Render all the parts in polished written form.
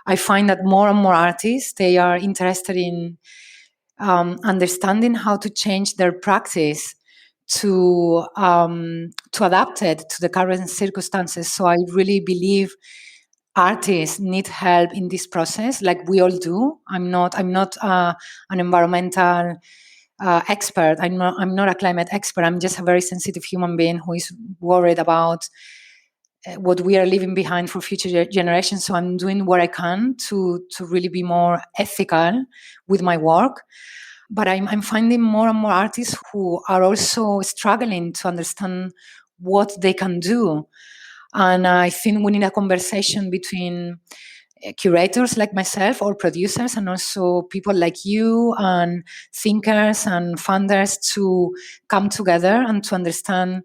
I find that more and more artists, they are interested in understanding how to change their practice to adapt it to the current circumstances. So I really believe artists need help in this process, like we all do. I'm not an environmental expert. I'm not a climate expert. I'm just a very sensitive human being who is worried about what we are leaving behind for future generations. So I'm doing what I can to really be more ethical with my work. But I'm finding more and more artists who are also struggling to understand what they can do. And I think we need a conversation between curators like myself or producers, and also people like you and thinkers and funders, to come together and to understand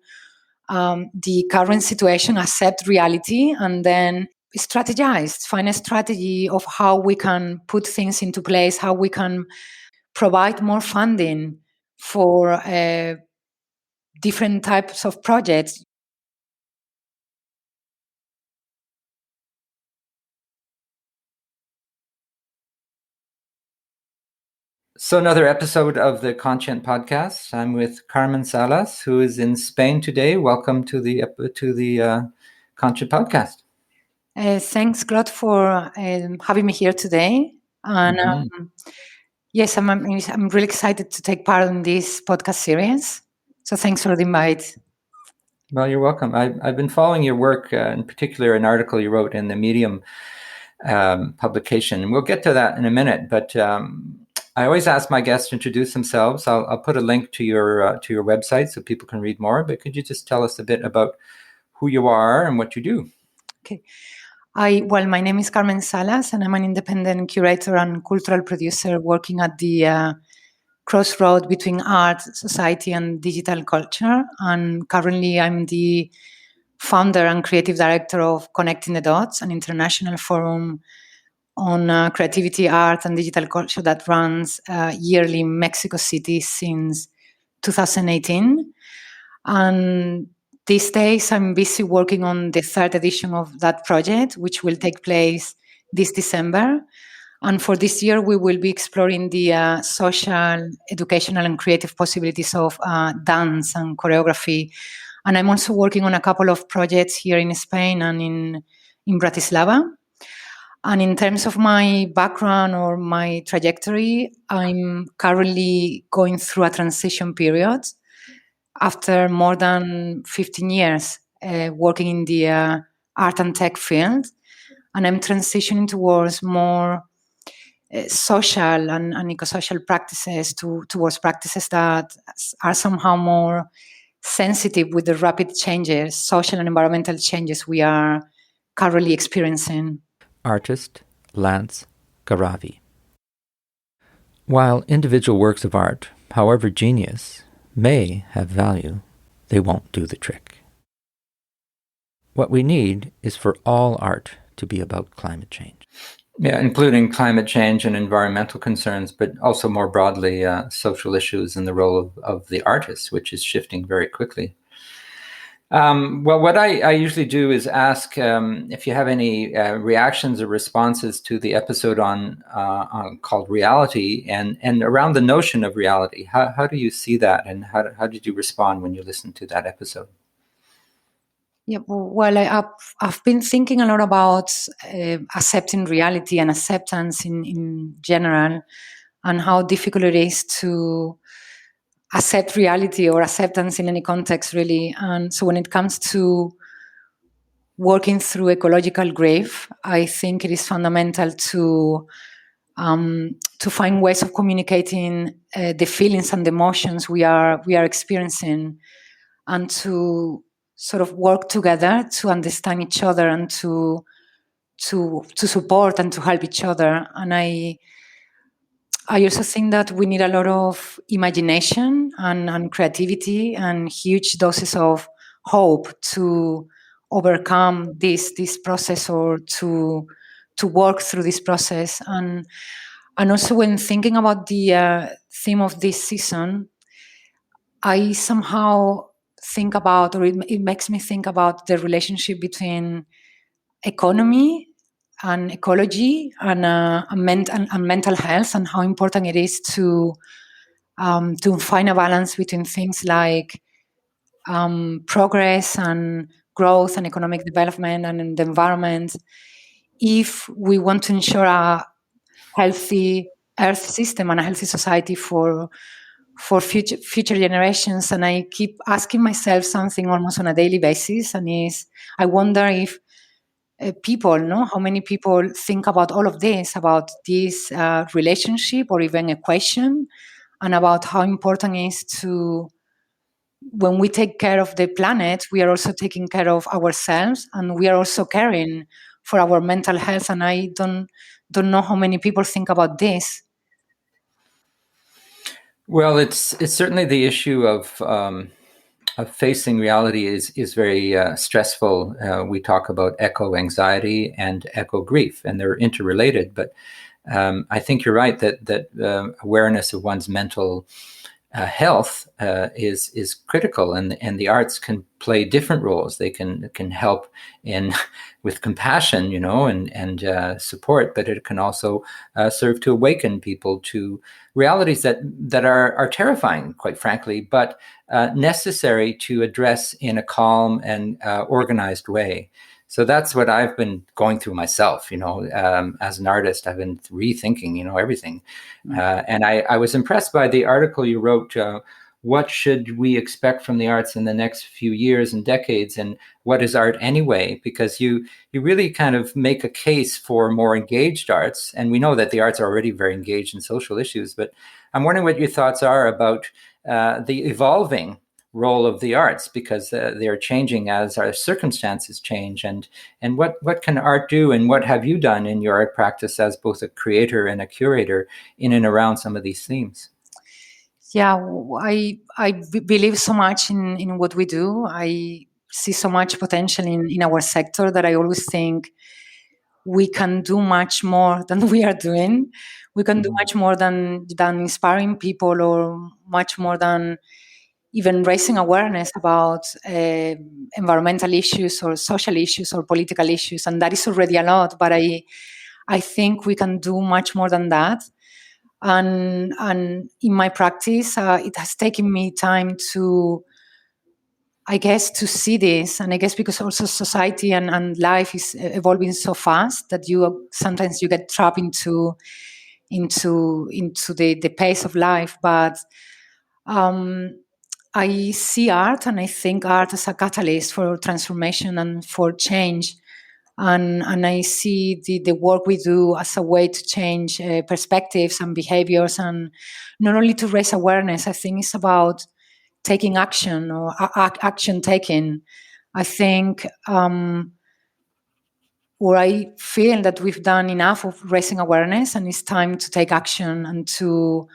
the current situation, accept reality, and then strategize, find a strategy of how we can put things into place, how we can provide more funding for different types of projects. So another episode of the Conscient Podcast. I'm with Carmen Salas, who is in Spain today. Welcome to the Conscient Podcast. Thanks, Claude, for having me here today. And yes, I'm really excited to take part in this podcast series. So thanks for the invite. Well, you're welcome. I've been following your work, in particular an article you wrote in the Medium publication. And we'll get to that in a minute. But I always ask my guests to introduce themselves. I'll put a link to your website so people can read more. But could you just tell us a bit about who you are and what you do? Okay. My name is Carmen Salas, and I'm an independent curator and cultural producer working at the crossroad between art, society, and digital culture. And currently, I'm the founder and creative director of Connecting the Dots, an international forum on creativity, art, and digital culture that runs yearly in Mexico City since 2018. And these days, I'm busy working on the third edition of that project, which will take place this December. And for this year, we will be exploring the social, educational, and creative possibilities of dance and choreography. And I'm also working on a couple of projects here in Spain and in Bratislava. And in terms of my background or my trajectory, I'm currently going through a transition period after more than 15 years working in the art and tech field. And I'm transitioning towards more social and eco-social practices, towards practices that are somehow more sensitive with the rapid changes, social and environmental changes we are currently experiencing. Artist Lance Garavi. While individual works of art, however genius, may have value, they won't do the trick. What we need is for all art to be about climate change. Yeah, including climate change and environmental concerns, but also more broadly social issues and the role of the artist, which is shifting very quickly. Well, what I usually do is ask if you have any reactions or responses to the episode on called Reality and around the notion of reality. How do you see that, and how did you respond when you listened to that episode? Yeah, well, I've been thinking a lot about accepting reality and acceptance in general, and how difficult it is to accept reality or acceptance in any context, really. And so when it comes to working through ecological grief, I think it is fundamental to find ways of communicating the feelings and the emotions we are experiencing, and to sort of work together to understand each other and to support and to help each other. And I also think that we need a lot of imagination and creativity and huge doses of hope to overcome this process, or to work through this process. And also, when thinking about the theme of this season, I somehow think about, or it makes me think about the relationship between economy and ecology and mental health, and how important it is to find a balance between things like progress and growth and economic development and the environment, if we want to ensure a healthy Earth system and a healthy society for future generations. And I keep asking myself something almost on a daily basis, and I wonder if people, how many people think about all of this, about this relationship or even equation, and about how important it is to, when we take care of the planet, we are also taking care of ourselves, and we are also caring for our mental health. And I don't know how many people think about this. Well, it's certainly the issue of facing reality is very stressful. We talk about eco anxiety and eco grief, and they're interrelated. But I think you're right that awareness of one's mental health is critical, and the arts can play different roles. They can help in with compassion, and support, but it can also serve to awaken people to realities that are terrifying, quite frankly, but necessary to address in a calm and organized way. So that's what I've been going through myself, as an artist. I've been rethinking, everything. And I was impressed by the article you wrote, what should we expect from the arts in the next few years and decades, and what is art anyway? Because you really kind of make a case for more engaged arts. And we know that the arts are already very engaged in social issues, but I'm wondering what your thoughts are about the evolving role of the arts, because they are changing as our circumstances change, and what can art do, and what have you done in your art practice as both a creator and a curator in and around some of these themes? Yeah, I believe so much in what we do. I see so much potential in our sector that I always think we can do much more than we are doing. We can do much more than inspiring people, or much more than even raising awareness about environmental issues or social issues or political issues, and that is already a lot. But I think we can do much more than that. And in my practice, it has taken me time to, I guess, to see this. And I guess because also society and life is evolving so fast that sometimes you get trapped into the pace of life. But I see art, and I think art as a catalyst for transformation and for change. And I see the work we do as a way to change perspectives and behaviors, and not only to raise awareness. I think it's about taking action, or action taking. I think, or I feel that we've done enough of raising awareness, and it's time to take action and to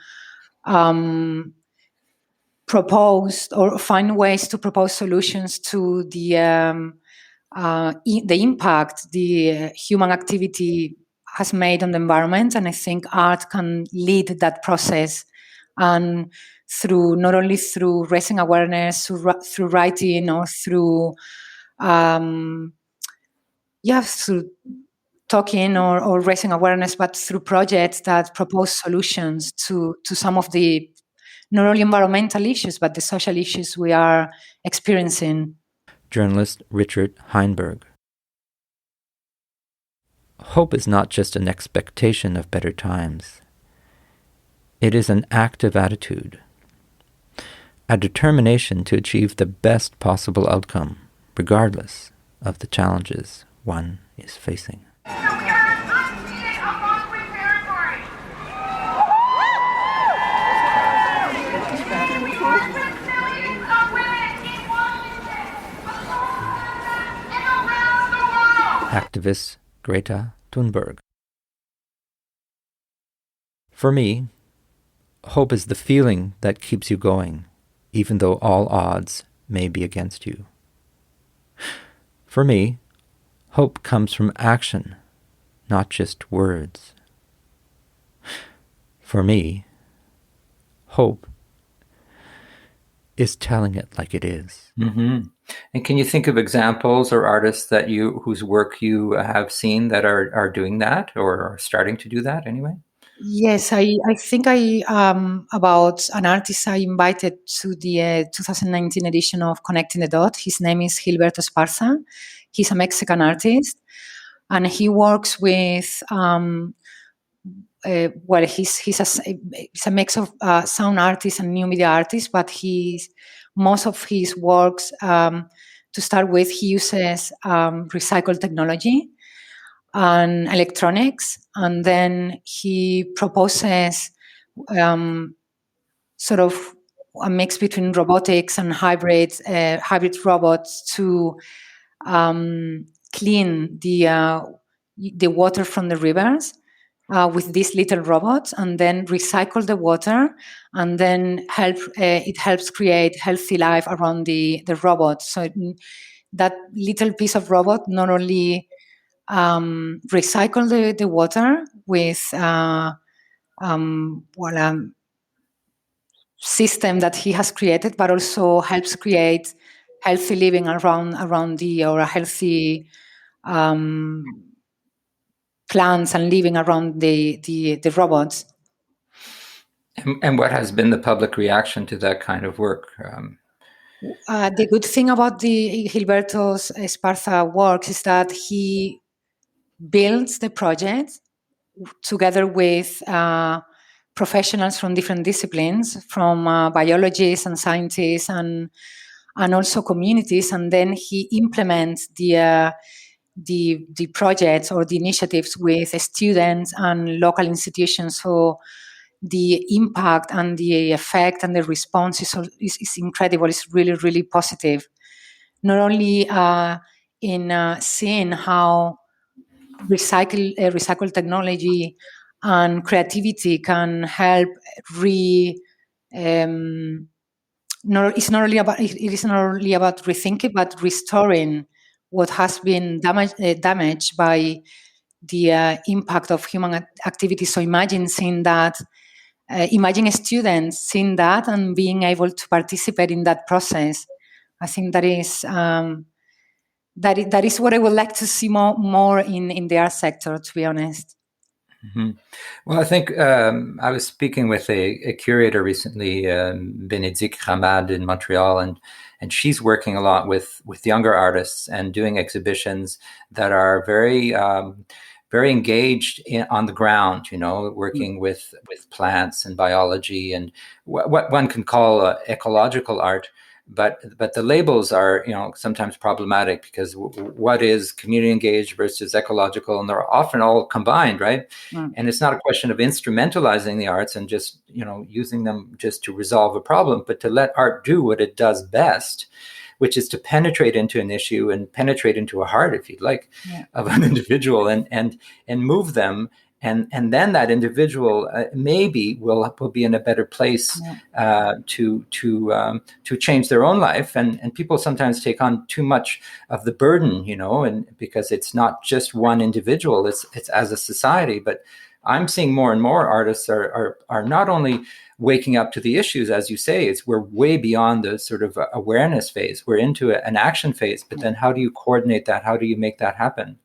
propose or find ways to propose solutions to the impact the human activity has made on the environment. And I think art can lead that process, and not only through raising awareness, through writing, or through through talking or raising awareness, but through projects that propose solutions to some of the not only environmental issues, but the social issues we are experiencing. Journalist Richard Heinberg. Hope is not just an expectation of better times. It is an active attitude, a determination to achieve the best possible outcome, regardless of the challenges one is facing. Activist Greta Thunberg. For me, hope is the feeling that keeps you going, even though all odds may be against you. For me, hope comes from action, not just words. For me, hope is telling it like it is. Mm-hmm. And can you think of examples or artists that whose work you have seen that are doing that or are starting to do that anyway? Yes, I think about an artist I invited to the 2019 edition of Connecting the Dot. His name is Gilberto Esparza. He's a Mexican artist, and he works with he's a mix of sound artist and new media artist, but most of his works, to start with, he uses recycled technology and electronics, and then he proposes sort of a mix between robotics and hybrid robots to clean the water from the rivers with these little robots, and then recycle the water, and then it helps create healthy life around the robot. So that little piece of robot not only recycle the water with system that he has created, but also helps create healthy living around or a healthy plants and living around the robots. And what has been the public reaction to that kind of work? The good thing about the Gilberto Esparza works is that he builds the project together with professionals from different disciplines, from biologists and scientists and also communities, and then he implements the projects or the initiatives with students and local institutions. So the impact and the effect and the response is incredible. It's really, really positive. Not only in seeing how recycle technology and creativity can help it's not only about it is not only about rethinking, but restoring what has been damaged by the impact of human activity. So imagine seeing that, imagine students seeing that and being able to participate in that process. I think that is that is what I would like to see more in the art sector, to be honest. Mm-hmm. Well, I think I was speaking with a curator recently, Bénédicte Ramad in Montreal, and she's working a lot with younger artists and doing exhibitions that are very very engaged on the ground. Working with plants and biology and what one can call ecological art. But the labels are sometimes problematic because what is community engaged versus ecological, and they're often all combined, right? And it's not a question of instrumentalizing the arts and just using them just to resolve a problem, but to let art do what it does best, which is to penetrate into an issue and penetrate into a heart, if you'd like, of an individual and move them. And then that individual maybe will be in a better place to change their own life. And people sometimes take on too much of the burden, and because it's not just one individual, it's as a society. But I'm seeing more and more artists are not only waking up to the issues, as you say, we're way beyond the sort of awareness phase. We're into an action phase. But then how do you coordinate that? How do you make that happen?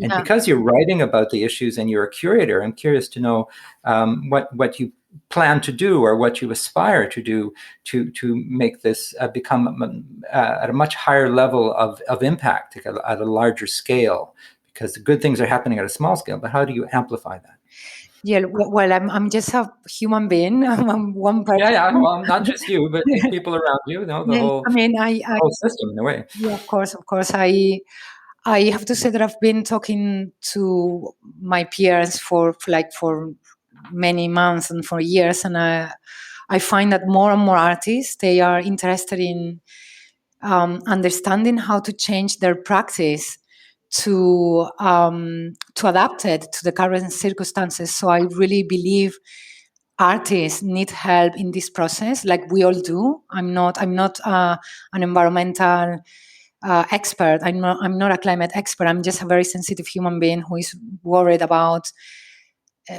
And because you're writing about the issues and you're a curator, I'm curious to know what you plan to do or what you aspire to do to make this become at a much higher level of impact at a larger scale. Because the good things are happening at a small scale, but how do you amplify that? Yeah, well, I'm just a human being. I'm one person. Yeah. Well, not just you, but people around you. The whole, whole system in a way. Yeah, of course. I have to say that I've been talking to my peers for many months and for years, and I find that more and more artists, they are interested in understanding how to change their practice to adapt it to the current circumstances. So I really believe artists need help in this process, like we all do. I'm not an environmental expert. I'm not a climate expert. I'm just a very sensitive human being who is worried about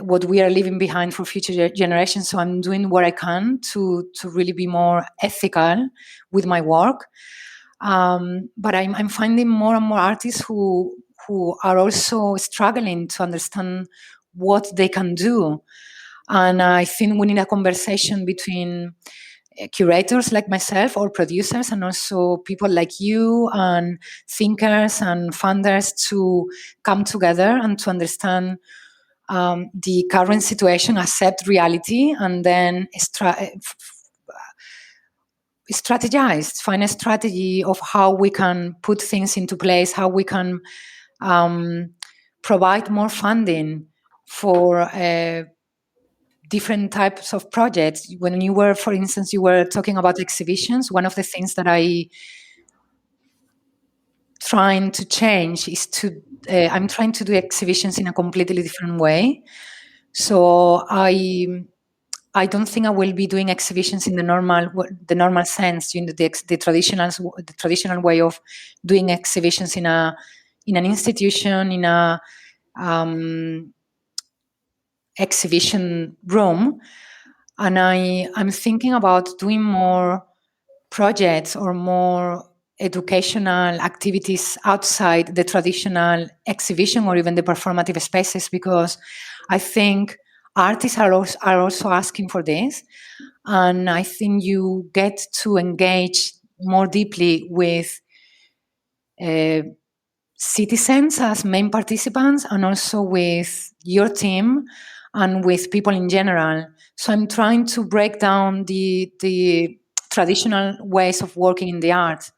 what we are leaving behind for future generations. So I'm doing what I can to really be more ethical with my work. But I'm finding more and more artists who are also struggling to understand what they can do. And I think we need a conversation between curators like myself or producers, and also people like you and thinkers and funders to come together and to understand the current situation, accept reality, and then strategize, find a strategy of how we can put things into place, how we can provide more funding for different types of projects. When you were, for instance, you were talking about exhibitions, one of the things that I trying to change is I'm trying to do exhibitions in a completely different way. So I don't think I will be doing exhibitions in the normal sense, the traditional way of doing exhibitions in an institution, in a exhibition room. And I'm thinking about doing more projects or more educational activities outside the traditional exhibition or even the performative spaces, because I think artists are also asking for this. And I think you get to engage more deeply with citizens as main participants, and also with your team and with people in general. So I'm trying to break down the traditional ways of working in the art.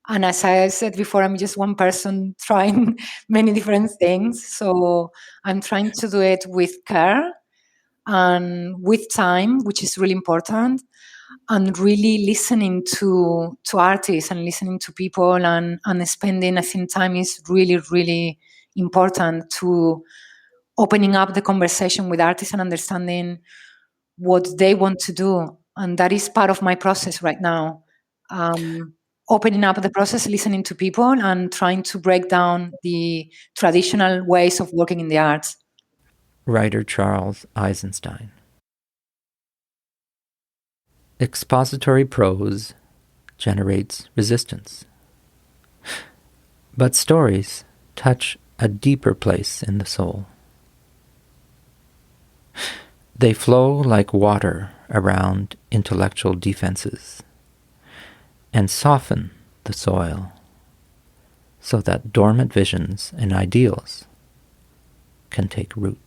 And as I said before, I'm just one person trying many different things. So I'm trying to do it with care and with time, which is really important, and really listening to artists and listening to people, and spending, I think, time is really, really important to opening up the conversation with artists and understanding what they want to do. And that is part of my process right now. Opening up the process, listening to people, and trying to break down the traditional ways of working in the arts. Writer Charles Eisenstein. Expository prose generates resistance, but stories touch a deeper place in the soul. They flow like water around intellectual defenses and soften the soil so that dormant visions and ideals can take root.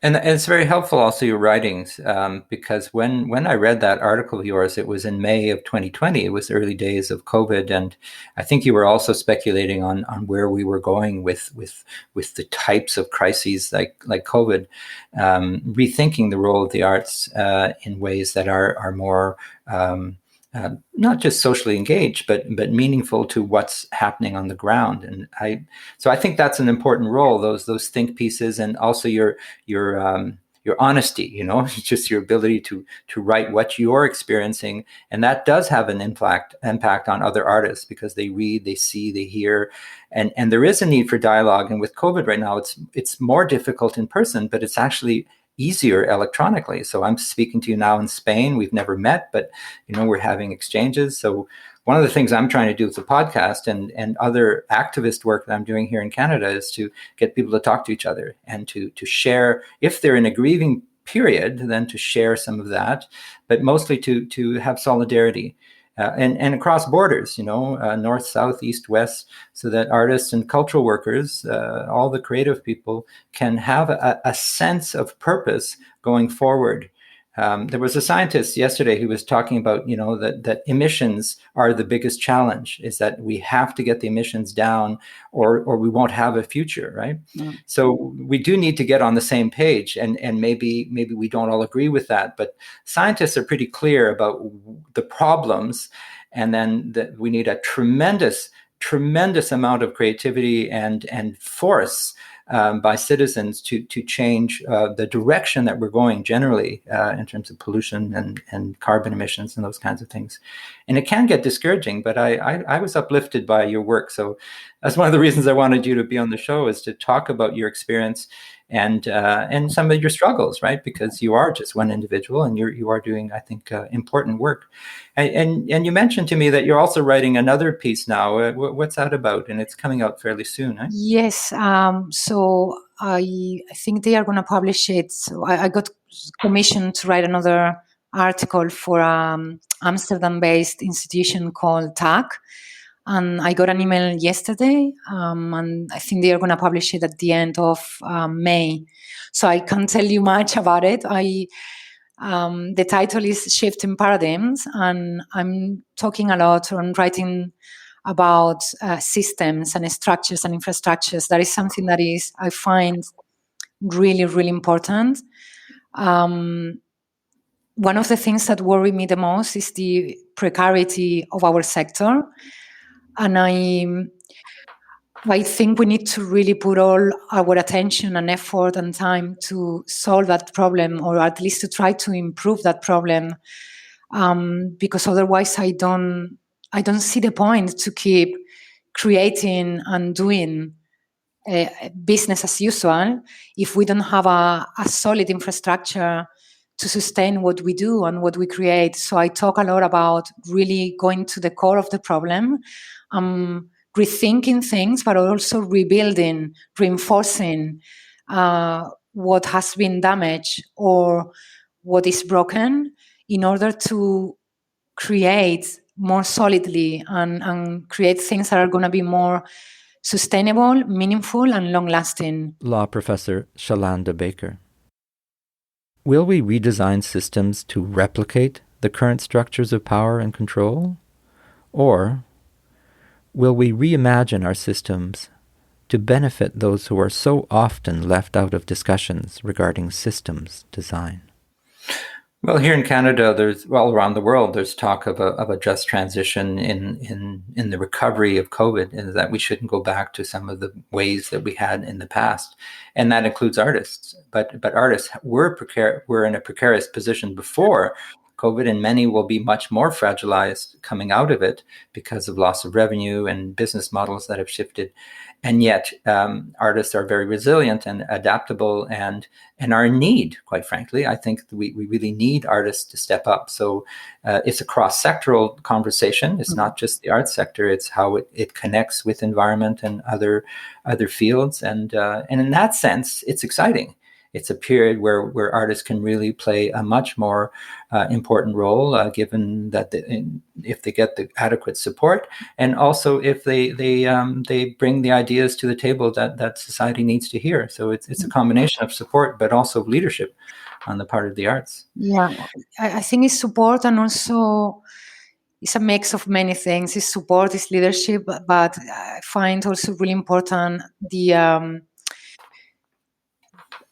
And it's very helpful also, your writings, because when I read that article of yours, it was in May of 2020. It was the early days of COVID, and I think you were also speculating on where we were going with the types of crises like COVID, rethinking the role of the arts in ways that are more not just socially engaged, but meaningful to what's happening on the ground. And I think that's an important role. Those think pieces, and also your honesty. Just your ability to write what you're experiencing, and that does have an impact on other artists, because they read, they see, they hear, and there is a need for dialogue. And with COVID right now, it's more difficult in person, but it's actually easier electronically. So I'm speaking to you now in Spain. We've never met, but we're having exchanges. So one of the things I'm trying to do with the podcast and other activist work that I'm doing here in Canada is to get people to talk to each other, and to share, if they're in a grieving period, then to share some of that, but mostly to have solidarity. And across borders, north, south, east, west, so that artists and cultural workers, all the creative people, can have a sense of purpose going forward. There was a scientist yesterday who was talking about, that emissions are the biggest challenge, is that we have to get the emissions down, or we won't have a future, right? Mm. So we do need to get on the same page, and maybe we don't all agree with that, but scientists are pretty clear about the problems, and then that we need a tremendous amount of creativity and force by citizens to change the direction that we're going generally in terms of pollution and carbon emissions and those kinds of things. And it can get discouraging, but I was uplifted by your work. So that's one of the reasons I wanted you to be on the show, is to talk about your experience and some of your struggles, right? Because you are just one individual, and you are doing, I think, important work. And you mentioned to me that you're also writing another piece now. What's that about? And it's coming out fairly soon, eh? Yes. So I think they are going to publish it. So I got commissioned to write another article for Amsterdam-based institution called TAC. And I got an email yesterday, and I think they are going to publish it at the end of May. So I can't tell you much about it. The title is Shifting Paradigms, and I'm talking a lot on writing about systems and structures and infrastructures. That is something that I find really, really important. One of the things that worry me the most is the precarity of our sector. And I think we need to really put all our attention and effort and time to solve that problem, or at least to try to improve that problem, because otherwise I don't see the point to keep creating and doing business as usual if we don't have a solid infrastructure to sustain what we do and what we create. So I talk a lot about really going to the core of the problem, rethinking things, but also rebuilding, reinforcing what has been damaged or what is broken, in order to create more solidly and create things that are going to be more sustainable, meaningful, and long-lasting. Law professor Shalanda Baker. Will we redesign systems to replicate the current structures of power and control? Or will we reimagine our systems to benefit those who are so often left out of discussions regarding systems design? Well, here in Canada, around the world, there's talk of a just transition in the recovery of COVID, and that we shouldn't go back to some of the ways that we had in the past, and that includes artists. But artists were in a precarious position before COVID, and many will be much more fragilized coming out of it because of loss of revenue and business models that have shifted. And yet, artists are very resilient and adaptable, and are in need, quite frankly. I think we really need artists to step up. So it's a cross-sectoral conversation. It's not just the arts sector. It's how it connects with environment and other fields. And in that sense, it's exciting. It's a period where artists can really play a much more important role, given that if they get the adequate support, and also if they bring the ideas to the table that society needs to hear. So it's a combination of support, but also leadership on the part of the arts. Yeah, I think it's support, and also it's a mix of many things. It's support, it's leadership, but I find also really important the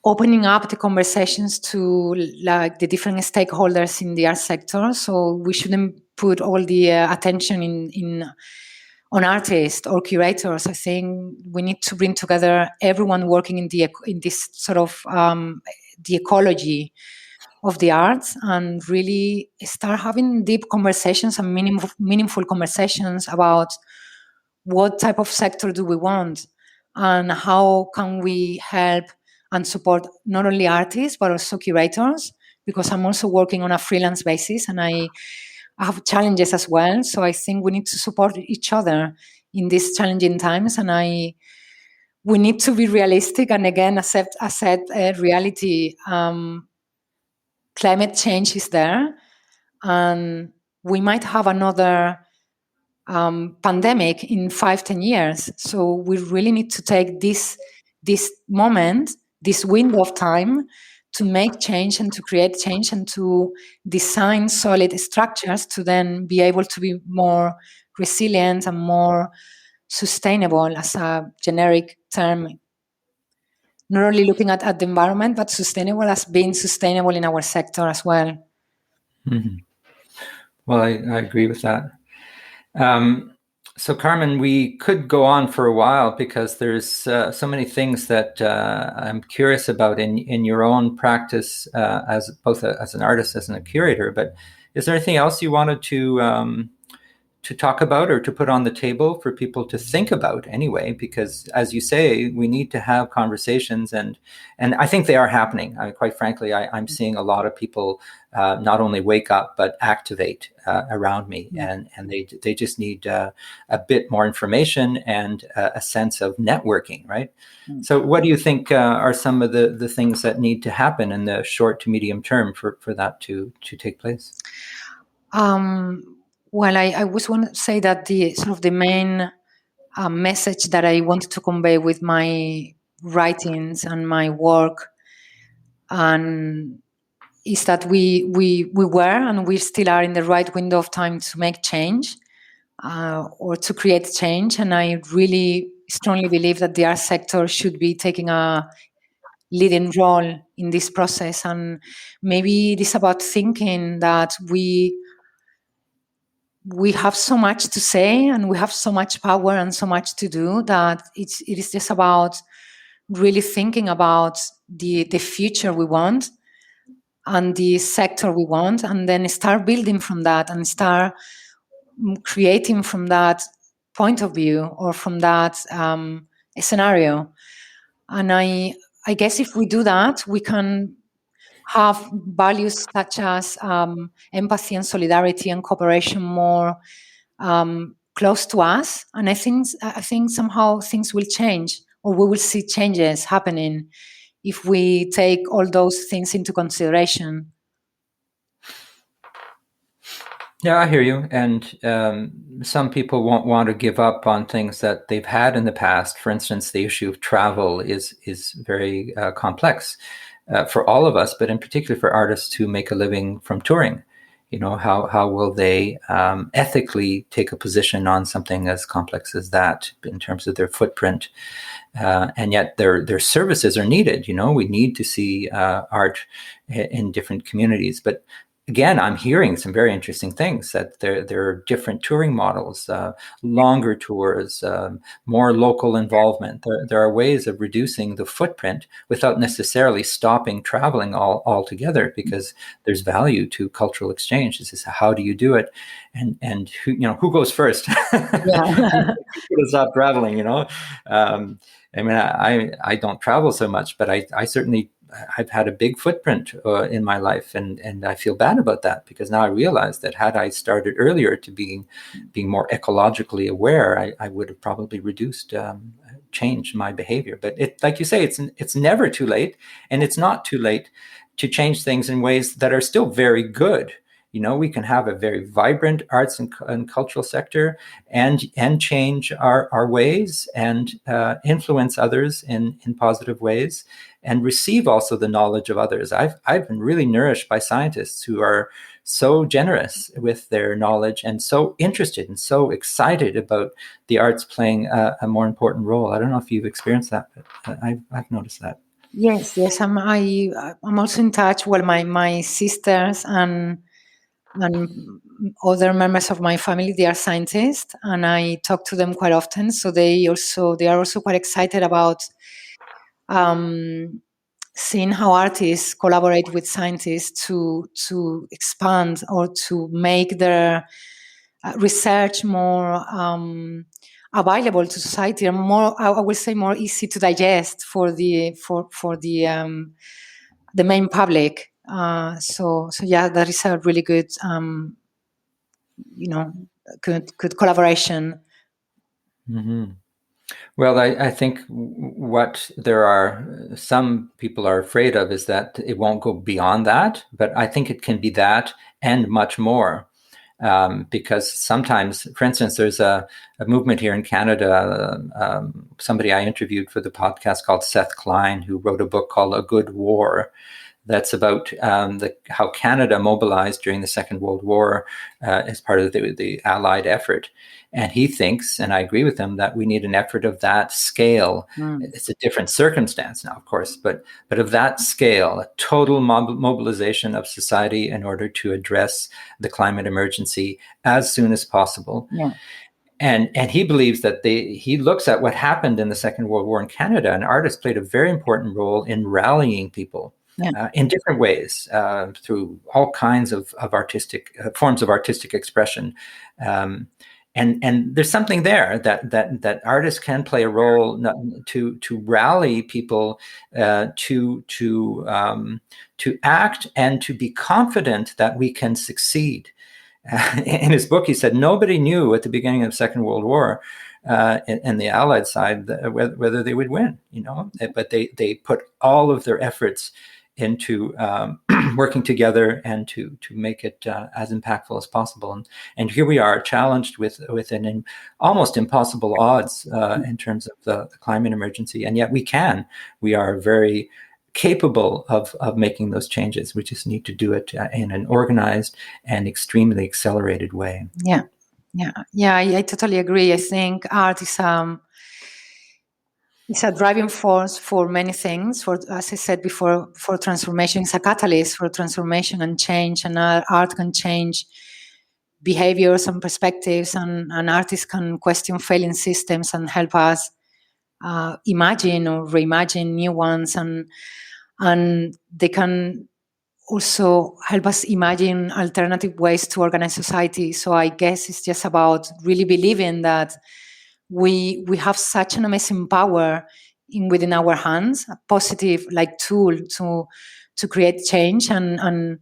opening up the conversations to like the different stakeholders in the art sector. So we shouldn't put all the attention on artists or curators. I think we need to bring together everyone working in this sort of the ecology of the arts, and really start having deep conversations and meaningful conversations about what type of sector do we want, and how can we help and support not only artists but also curators, because I'm also working on a freelance basis and I have challenges as well. So I think we need to support each other in these challenging times, and we need to be realistic and again accept reality. Climate change is there, and we might have another pandemic in 5-10 years. So we really need to take this moment, this window of time, to make change and to create change and to design solid structures to then be able to be more resilient and more sustainable, as a generic term. Not only looking at the environment, but sustainable as being sustainable in our sector as well. Mm-hmm. Well, I agree with that. So, Carmen, we could go on for a while because there's so many things that I'm curious about in your own practice as both as an artist, as a curator. But is there anything else you wanted to talk about or to put on the table for people to think about anyway? Because as you say, we need to have conversations, and I think they are happening. Quite frankly, I'm seeing a lot of people not only wake up but activate around me, and they just need a bit more information and a sense of networking, right? So what do you think are some of the things that need to happen in the short to medium term for that to take place? Well, I was want to say that the sort of the main message that I wanted to convey with my writings and my work, and is that we were and we still are in the right window of time to make change or to create change. And I really strongly believe that the art sector should be taking a leading role in this process. And maybe it is about thinking that we have so much to say and we have so much power and so much to do that it is just about really thinking about the future we want and the sector we want, and then start building from that and start creating from that point of view or from that scenario. And I guess if we do that, we can have values such as empathy and solidarity and cooperation more close to us. And I think somehow things will change, or we will see changes happening if we take all those things into consideration. Yeah, I hear you. And some people won't want to give up on things that they've had in the past. For instance, the issue of travel is very complex for all of us, but in particular for artists who make a living from touring. You know, how will they ethically take a position on something as complex as that in terms of their footprint? And yet their services are needed. You know, we need to see art in different communities. But again, I'm hearing some very interesting things, that there are different touring models, longer tours, more local involvement. There are ways of reducing the footprint without necessarily stopping traveling altogether, because there's value to cultural exchange. This is how do you do it, and who goes first? Yeah. Who stop traveling? I mean, I don't travel so much, but I certainly. I've had a big footprint in my life, and I feel bad about that, because now I realize that had I started earlier to being more ecologically aware, I would have probably changed my behavior. But like you say, it's never too late, and it's not too late to change things in ways that are still very good. You know, we can have a very vibrant arts and cultural sector, and change our ways, and influence others in positive ways, and receive also the knowledge of others. I've been really nourished by scientists who are so generous with their knowledge and so interested and so excited about the arts playing a more important role. I don't know if you've experienced that, but I've noticed that. Yes. I'm also in touch. Well, my sisters and other members of my family, they are scientists, and I talk to them quite often. So they are also quite excited about seeing how artists collaborate with scientists to expand or to make their research more available to society, and more, I will say, more easy to digest for the main public. So yeah, that is a really good good collaboration. Mm-hmm. Well, I think what some people are afraid of is that it won't go beyond that, but I think it can be that and much more. Because sometimes, for instance, there's a movement here in Canada. Somebody I interviewed for the podcast called Seth Klein, who wrote a book called A Good War, that's about how Canada mobilized during the Second World War as part of the Allied effort. And he thinks, and I agree with him, that we need an effort of that scale. It's a different circumstance now, of course, but of that scale, a total mobilization of society in order to address the climate emergency as soon as possible. Yeah. And he believes that he looks at what happened in the Second World War in Canada, and artists played a very important role in rallying people in different ways through all kinds of artistic forms of artistic expression. And there's something there that artists can play a role to rally people to act and to be confident that we can succeed. In his book, he said nobody knew at the beginning of the Second World War and the Allied side whether they would win, but they put all of their efforts into working together and to make it as impactful as possible. And here we are, challenged with an almost impossible odds in terms of the climate emergency, and yet we are very capable of making those changes. We just need to do it in an organized and extremely accelerated way. I totally agree. I think art is it's a driving force for many things. For, as I said before, for transformation, it's a catalyst for transformation and change. And art can change behaviors and perspectives, and artists can question failing systems and help us imagine or reimagine new ones. And they can also help us imagine alternative ways to organize society. So I guess it's just about really believing that we have such an amazing power within our hands, a positive tool to create change, and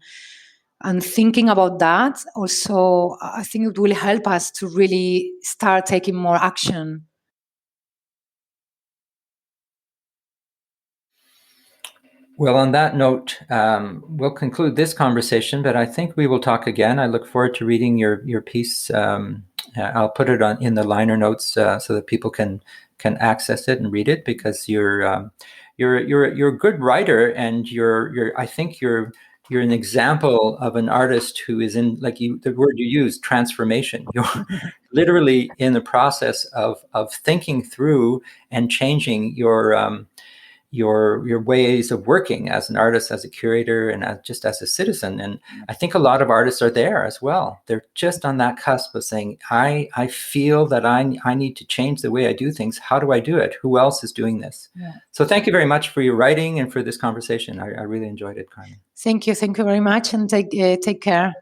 thinking about that also, I think it will help us to really start taking more action. Well, on that note, we'll conclude this conversation, but I think we will talk again. I look forward to reading your piece. I'll put it in the liner notes so that people can access it and read it, because you're a good writer, and I think you're an example of an artist who is in, the word you use, transformation. You're literally in the process of thinking through and changing your ways of working as an artist, as a curator, and just as a citizen. And I think a lot of artists are there as well. They're just on that cusp of saying, I feel that I need to change the way I do things. How do I do it? Who else is doing this? So thank you very much for your writing and for this conversation. I really enjoyed it, Carmen. Thank you very much, and take care.